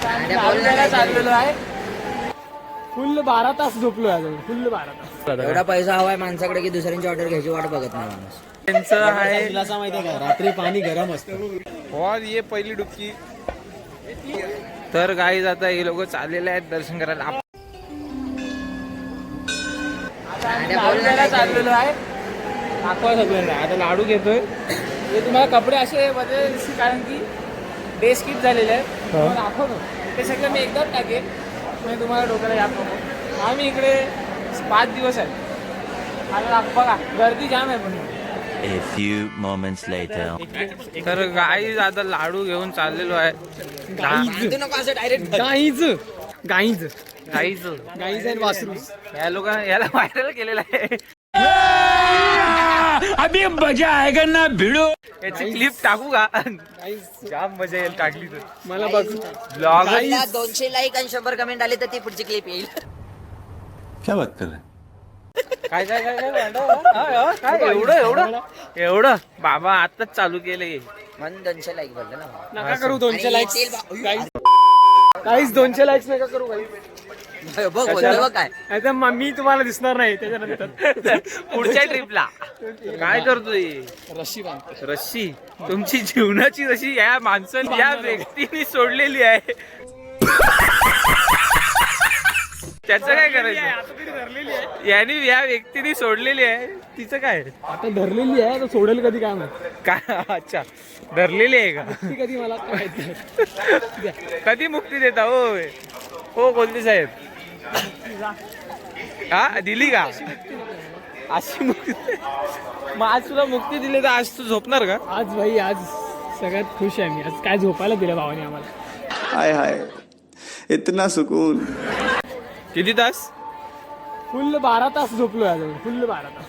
चाललेलो आहे. फुल 12 तास झोपलो आहे. फुल 12 तास. एवढा पैसा हवाय माणसाकडे की दुसऱ्यांची ऑर्डर घ्यायची वाट बघत नाही माणूस. त्यांचं आहे माहिती का रात्री पाणी गरम असतं. और ये पहिली डुबकी. तर गाईज आता हे लोक चाललेले आहेत दर्शन करायला. चाललेलो आहे. दाखवा सगळं आता लाडू घेतोय. ते तुम्हाला कपडे असे बदल दिसतील कारण की डे स्किप झालेले आहेत. दाखवतो ते सगळं मी एकदाच टाकेन म्हणजे तुम्हाला डोक्याला याद नको. आम्ही इकडे 5 दिवस आहे. आता बघा गर्दी जाम आहे पण. A few moments later. तर गाईज आता लाडू घेऊन चाललेलो आहे. गाईज आणि वासरू या लोकांना याला व्हायरल केलेलं आहे. अभी मजा आएगा ना भिडो. याची क्लिप टाकू का? जाम मजा येईल टाकली तर. मला बघ ब्लॉग 200 लाईक आणि 100 कमेंट आले तर ती पुढची क्लिप येईल. क्या बात कर रहे हैं? काय काय काय काय एवढं एवढं बाबा आताच चालू केले. म्हणून 200 लाईक बोलतो ना. नका करू 200 लाईक्स. काहीच 200 लाईक्स नका करू काही. बघ बोलतो काय. आता मी तुम्हाला दिसणार नाही त्याच्यानंतर पुढच्या ट्रिपला. काय करतोय रस्सी. तुमची जीवनाची रशी या माणसाने या व्यक्तीने सोडलेली आहे. त्याचं काय करायचं. याने या व्यक्तीने सोडलेली आहे. तिचं काय आता धरलेली आहे तर सोडेल कधी काय माहिती. काय अच्छा धरलेली आहे का कधी मला कधी मुक्ती देता होय हो कोणते साहेब. हा दिली का अशी मुक्ती. मग आज तुला मुक्ती दिली तर आज तू झोपणार का. आज भाई आज सगळ्यात खुश आहे मी. आज काय झोपायला दिलं भावाने आम्हाला. हाय हाय इतना सुकून. किती तास. फुल 12 तास झोपलो आहे. फुल 12 तास.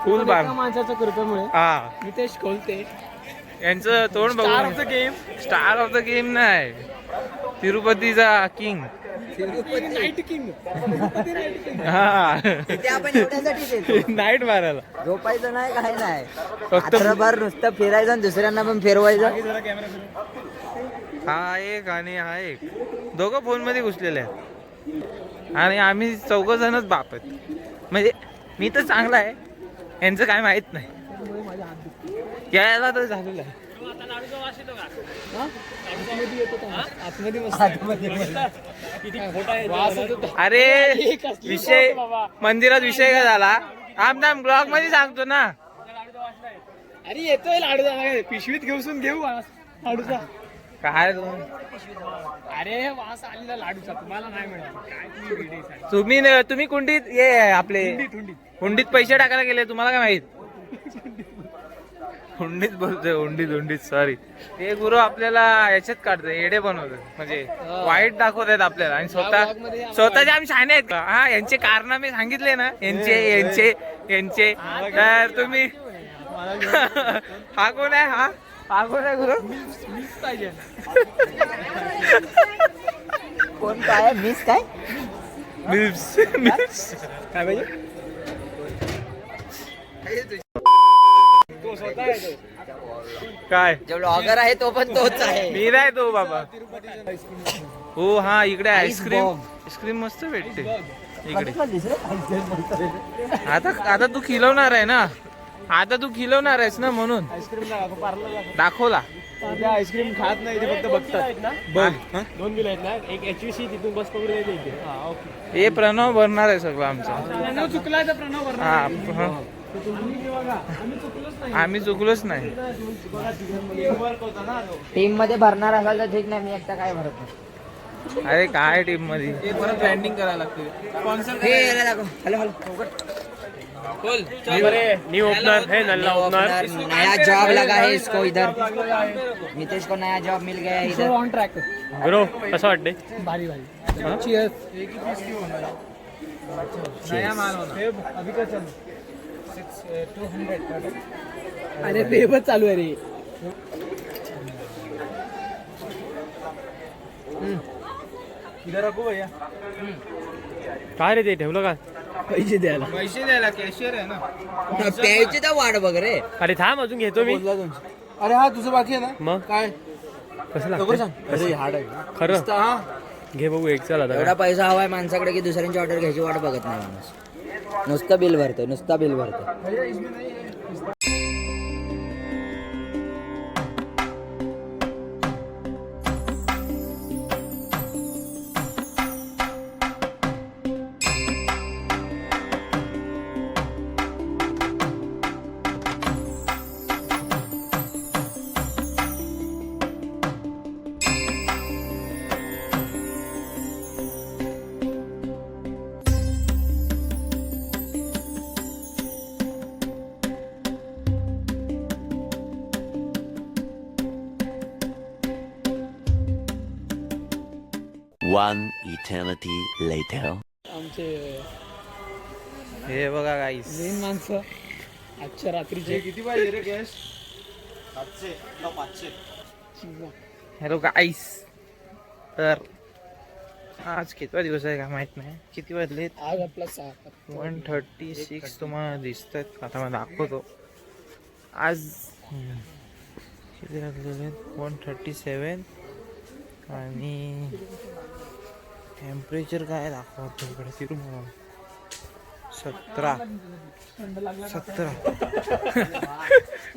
फुल 12 माणसाच्या कृपेमुळे. हा नितेश कोलते यांचं तोंड बघून. Star of the game. Star of the game नाही तिरुपतीचा किंग. Night king. हा नाईट मारायला झोपायचं नाही काय नाही. रात्रभर नुसतं फिरायचं आणि दुसऱ्यांना पण फिरवायचं. हा एक आणि हा एक दोघं फोन मध्ये घुसलेले आहेत. आणि आम्ही 4 जणच बाप आहेत. म्हणजे मी तर चांगला आहे यांचं काय माहित नाही. यायला तर झालेलं आहे. अरे विषय मंदिरात विषय काय झाला. आमच्या ब्लॉग मध्ये सांगतो ना. अरे येतोय लाडू. पिशवीत घेऊ लाडूचा. काय अरे वास आलेला लाडूचा तुम्हाला नाही मिळाला. तुम्ही कुंडीत ये आपले हुंडीत पैसे टाकायला गेले. तुम्हाला काय माहित. हुंडीत बोलतोय हुंडीत सॉरी. ते गुरु आपल्याला याच्यात काढतोय येडे बनवतोय म्हणजे वाईट दाखवत आहेत आपल्याला. आणि स्वतःचे आम्ही शहाणे आहेत का. हा यांचे कारनामे सांगितले ना यांचे तर तुम्ही हा कोण आहे. हा कोण आहे गुरु. पाहिजे कोण काय मिस काय काय पाहिजे. काय जो ब्लॉगर आहे तो पण तोच आहे. मी नाही तो बाबा. हो हा इकडे आईस्क्रीम मस्त भेटते इकडे. आता तू खिलवणार आहे ना. आता तू खिलवणार आहेस ना म्हणून दाखवला. आईस्क्रीम खात नाही फक्त बघतात. 2 बिल आहेत ना. एक HVC तिथून बस पकडून येते. हे प्रणव भरणार आहे सगळं आमचं. प्रणव चुकला तर प्रणव भरणार. आम्ही चुकलोच नाही. टीम मध्ये भरणार असाल तर ठीक नाही. मी एकटा काय भरत नाही. अरे काय टीम मध्ये परत ब्रँडिंग करायला लागते. हॅलो न्यू ओपनर है. नल्ला ओपनर. नया जॉब लगा है इसको इधर. नितेश को नया जॉब मिल गया इधर. ऑन ट्रॅक ब्रो कसं वाटते. भारी नया माल होना. अभी का चल 200. अरे बेबच चालू आहे रे. इधर रखो भैया. काय रे ते ठेवलं का. पैसे द्यायला कॅशियर आहे ना. प्यायची तर वाट बघ रे. अरे थांब अजून घेतो मी. अरे हा तुझं बाकी आहे ना. मग काय कसं लागतं अरे हाड आहे खरं घे बघू एक चल आता एवढा पैसा हवाय माणसाकडे की दुसऱ्यांची ऑर्डर घ्यायची वाट बघत नाही माणूस. नुसतं बिल भरतोय, नुसतं बिल भरतोय. One eternity later. आमचे हे बघा गाईस मेन माणसं आजच्या रात्रीचे किती पाहिजे रे गॅस? 500. हॅलो गाईस. तर आज कितवा दिवस आहे का माहित नाही. किती वाजलेत? आज आपला 1:36 तुम्हाला दिसतात. आता मला दाखवतो. आज किती वाजलेले 1:37 आणि टेम्परेचर काय दाखवतो इकडे तिकडून 17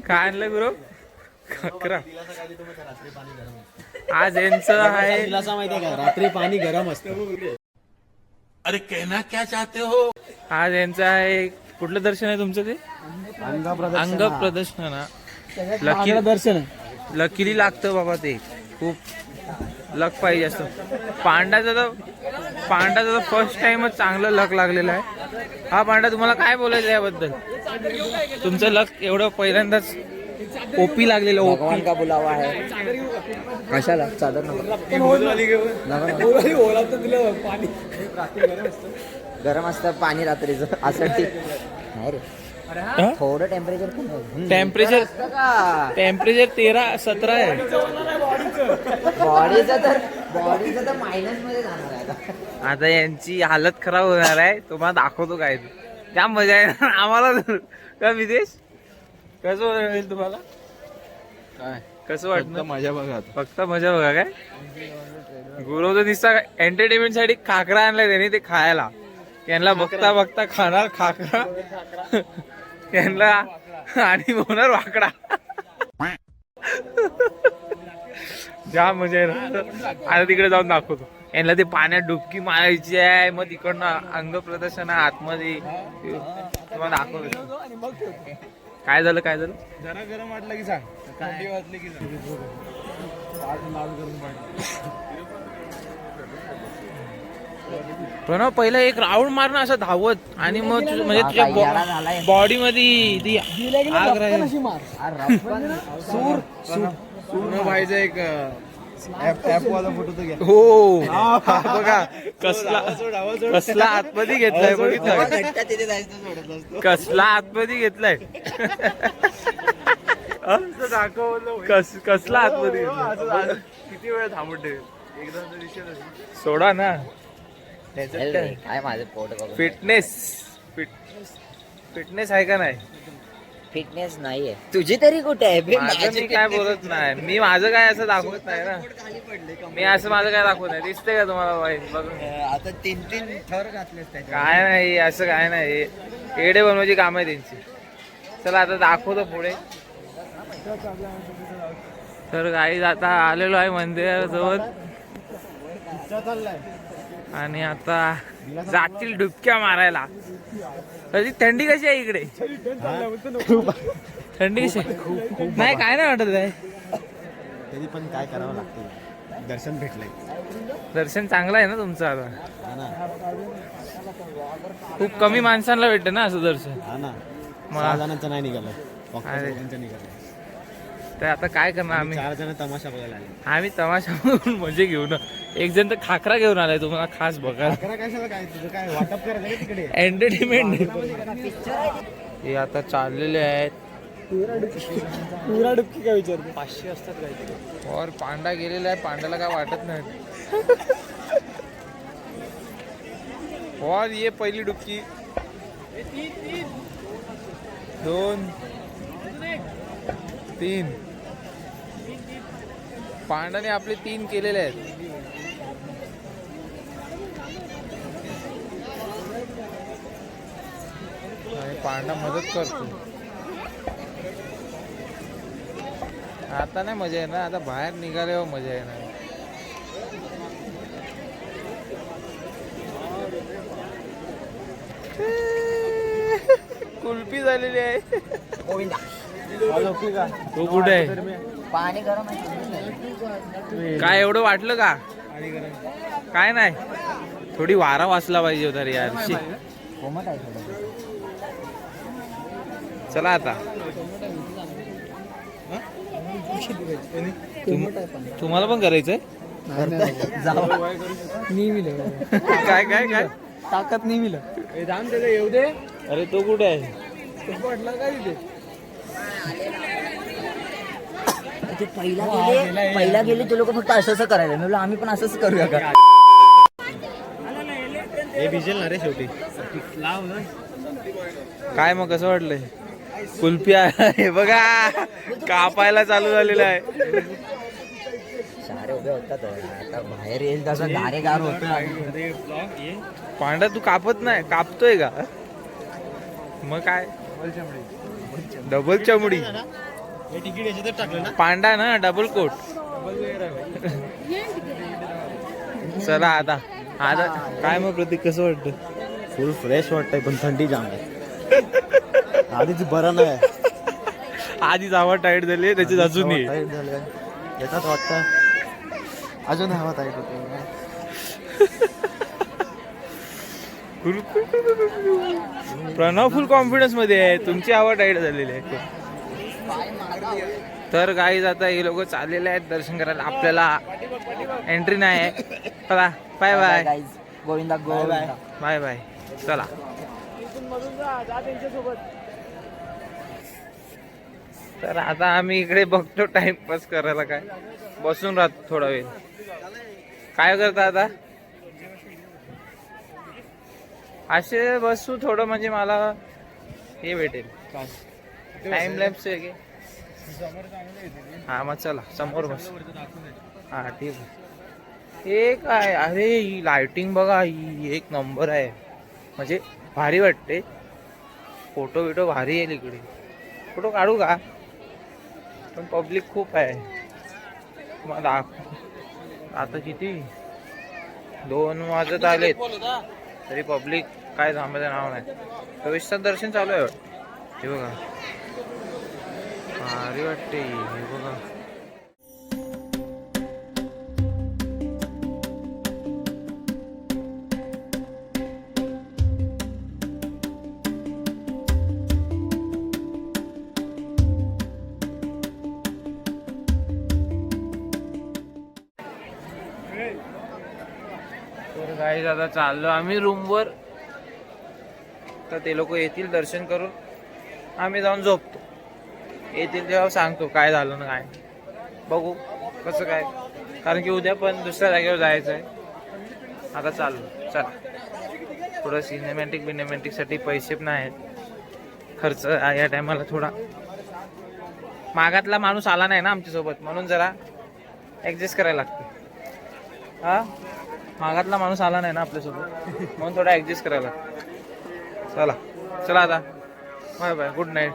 काय आणलं गुरु 11. आज यांचं आहे माहिती का रात्री पाणी गरम असतं. आज यांचं आहे कुठलं दर्शन आहे तुमचं ते अंग प्रदर्शन ना. लकी दर्शन लकीली लागतं बाबा ते खूप लक पाहिजे असतं. पांडाचा तर फर्स्ट टाइमच चांगलं लक लागलेलं आहे. हा पांडा तुम्हाला काय बोलायचं याबद्दल? तुमचं लक एवढं पहिल्यांदाच ओपी लागलेलं ओपी. भगवान का बुलावा आहे. कशाला चादर नको. पाणी गरम असतं पाणी रात्रीचं असं ठीक नाही रे. थोडं टेम्परेचर टेम्परेचर 13-17 आहे. बॉडीचं तर मायनस मध्ये जाणार आहे आता. आता यांची हालत खराब होणार आहे. तुम्हाला दाखवतो काय ते. त्या मजा आहे ना आम्हाला का विदेश. कसं होईल तुम्हाला? काय कसं वाटतं? मजा बघा फक्त मजा बघा काय. गुरुचं दिसता एंटरटेनमेंट साठी खाकरा आणलाय त्यांनी ते खायला. यांना बघता खाणार खाकरा यांना आणि होणार वाकडा. जाम मजा आहे. आता तिकडे जाऊन दाखवतो. यांना ते पाण्यात डुबकी मारायची आहे. मग तिकडनं अंग प्रदर्शन आतमध्ये तुम्हाला दाखवतो. काय झालं जरा गरम वाटलं की सांग. थंडी वाजली की सांग. प्रणव पहिला एक राऊंड मारणं असं धावत आणि मग म्हणजे तुझ्या बॉडी मध्ये ती आग राहील. पूर्ण व्हायचं एक ऍप वाला फोटो तर घ्या. हो हा बघा कसला आतमध्ये घेतलाय बघितलं. कसला आतमध्ये घेतलाय. कसला आतमध्ये घेतलाय. किती वेळ थांबून ठेवेल एकदा सोडा ना. काय माझं पोट बघ. फिटनेस आहे का नाही? फिटनेस नाहीये तुझी तरी कुठे आहे बे? माझं मी काय बोलत नाही. मी माझं काय असं दाखवत नाही ना. मी असं माझं काय दाखवत नाही. दिसते का तुम्हाला बघून? आता 3 थर घातलेस त्याच्या. काय नाही असं काय नाही. एडे बनवायची काम आहे त्यांची. चला आता दाखवतो पुढे. तर काही आता आलेलो आहे मंदिराजवळ आणि आता जातील डुबक्या मारायला. तरी थंडी कशी आहे इकडे? थंडी कशी आहे? नाही काय नाही वाटत आहे. तरी पण काय करावं लागतं. दर्शन भेटलंय. दर्शन चांगलं आहे ना तुमचं आता. खूप कमी माणसांना भेटतं ना असं दर्शन. हा ना. मग 6 जणांचं नाही निघालं. फक्त अरे. 2 जणांचं निघालं. तर आता काय करणार आम्ही? 4 जण तमाशा बघायला आले. आम्ही तमाशा बघून मजे घेऊन. एक जण तर खाकरा घेऊन आलाय तुम्हाला खास बघा. कशाला काय तुझं काय वाटप करायचं का तिकडे? एंटरटेनमेंट. हे आता चाललेले आहेत. पुरा डुबकी काय विचारतो? 500 असतात काहीतरी. और पांडा गेलेला आहे. पांड्याला काय वाटत नाही. और ये पहिली डुबकी 2 3 पांडाने आपले 3 केलेले आहेत. आणि पांडा मदत करतो. आता नाही मजा येणार, आता बाहेर निघाल्यावर मजा येणार. कुल्फी झालेली आहे. तू कुठे आहे? पाणी गरम आहे. काय एवढं वाटलं का? काय नाही, थोडी वारा वाचला पाहिजे होता रे यार. कोमट आहे थोडं. चला आता. तुम्हाला पण करायचंय? काय काय काय ताकद नाही मिळत. जाम त्याला येऊ दे. अरे तो कुठे आहे? पडला काय तिथे? ते पहिला गेले ते लोक फक्त असं असं करायला. मी बोललो आम्ही पण असंच करूया का. हे भिजेल ना रे शेवटी. काय मग कसं वाटलंय? कुल्फी आहे बघा, कापायला चालू झालेलं आहे. सारे उभे होतात आता बाहेर येईल तसं गारेगार होतं. पांडा तू कापत नाही, कापतोय का? मग काय डबल चमडी. हे तिकीट याच्यातच टाकलं ना. पांडा ना डबल कोट. चला आता. आता काय मग प्रतीक कसं वाटतं? फुल फ्रेश वाटतंय पण थंडी जाम आहे. आधीच बरं नाही. आधीच हवा टाईट झाली आहे, त्याची अजून ये. टाईट झालंय. याच्यात वाटतं अजून हवा टाईट होते. प्रणव फुल कॉन्फिडन्स मध्ये आहे. तुमची हवा टाईट झालेली आहे. तर गाईज आता हे लोक चाललेले आहेत दर्शन करायला. आपल्याला एंट्री नाही आहे. चला bye bye. Guys Govinda Govinda. Bye bye. चला. तर आता आम्ही इकडे बघतो टाइमपास करायला. काय बसून राहतो थोडा वेळ. काय करता आता? असे बसू थोडं, म्हणजे मला हे भेटेल टाइम लॅप्स आहे. हा मग चला समोर बस. हा ठीक आहे. हे काय, अरे ही लाइटिंग बघा, ही एक नंबर आहे. म्हणजे भारी वाटते. फोटो बिटो भारी येईल इकडे. फोटो काढू का? पण पब्लिक खूप आहे. मला आता किती 2 वाजत आलेत तरी पब्लिक काय थांबायचं नाव नाही. प्रवेशचं दर्शन चालू आहे. हे बघा भारी वाटते. हे बघा तर गाईज आता चाललो आम्ही रूमवर. तर ते लोक येतील दर्शन करून, आम्ही जाऊन झोपतो. येतील तेव्हा सांगतो काय झालं ना काय. बघू कसं काय, कारण की उद्या पण दुसऱ्या जागेवर जायचं आहे. आता चाललो. चला. थोडं सिनेमॅटिकसाठी पैसे पण आहेत. खर्च या टायमाला थोडा. मागातला माणूस आला नाही ना आमच्यासोबत, म्हणून जरा ॲडजस्ट करायला लागतं. हा, मागातला माणूस आला नाही ना आपल्यासोबत, म्हणून थोडा ॲडजस्ट करायला लागतं. चला चला आता. Bye bye. Good night.